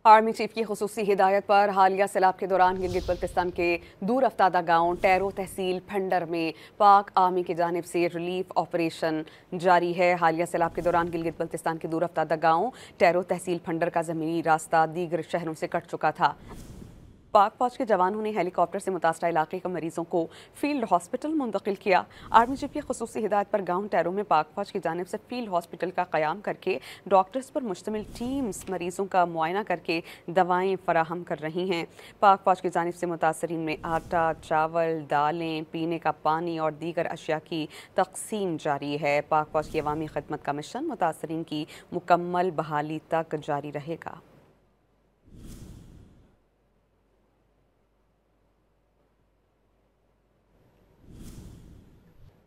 Army chief की खुसूसी हिदायत पर हालिया सैलाब के दौरान गिलगित बल्तिस्तान के दूर अफ्तादा गाँव टैरो तहसील फंडर में पाक आर्मी की जानिब से रिलीफ ऑपरेशन जारी है। हालिया सैलाब के दौरान गिलगित बल्तिस्तान के दूर अफ्तादा गाँव टैरो तहसील फंडर का ज़मीनी रास्ता दीगर शहरों से कट चुका था। पाक फौज के जवानों ने हेलीकॉप्टर से मुतासरा इलाके के मरीजों को फील्ड हॉस्पिटल मुंतकिल किया। आर्मी चीफ की खुसूसी हिदायत पर गाँव टैरो में पाक फौज की जानिब से फील्ड हॉस्पिटल का क़याम करके डॉक्टर्स पर मुश्तमिल टीम्स मरीजों का मुआयना करके दवाएं फराहम कर रही हैं। पाक फौज की जानिब से मुतासरीन में आटा, चावल, दालें, पीने का पानी और दीगर अशिया की तकसीम जारी है। पाक फौज की अवामी खिदमत का मिशन मुतासरीन की मुकम्मल बहाली तक जारी रहेगा।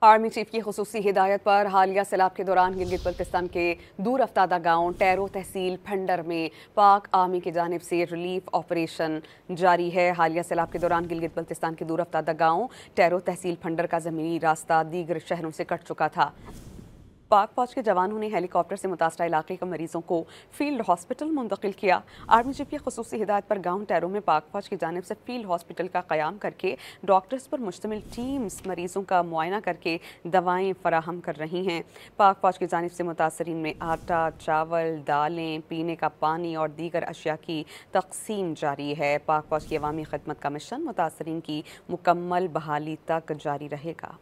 आर्मी चीफ की खुसूसी हिदायत पर हालिया सैलाब के दौरान गिलगित बल्तिस्तान के दूर अफ्तादा गाँव टैरो तहसील फंडर में पाक आर्मी की जानिब से रिलीफ ऑपरेशन जारी है। हालिया सैलाब के दौरान गिलगित बल्तिस्तान के दूर अफ्तादा गाँव टैरो तहसील फंडर का ज़मीनी रास्ता दीगर शहरों से कट चुका था। पाक फौज के जवानों ने हेलीकॉप्टर से मुतासरा इलाके के मरीजों को फील्ड हॉस्पिटल मुंतकिल किया। आर्मी चीफ की खुसूसी हिदायत पर गाँव टैरो में पाक फौज की जानिब से फील्ड हॉस्पिटल का क़याम करके डॉक्टर्स पर मुश्तमिल टीम्स मरीजों का मुआयना करके दवाएं फराहम कर रही हैं। पाक फौज की जानिब से मुतासरीन में आटा, चावल, दालें, पीने का पानी और दीगर अशिया की तकसीम जारी है। पाक फौज की अवामी खिदमत का मिशन मुतासरीन की मुकम्मल बहाली तक जारी रहेगा।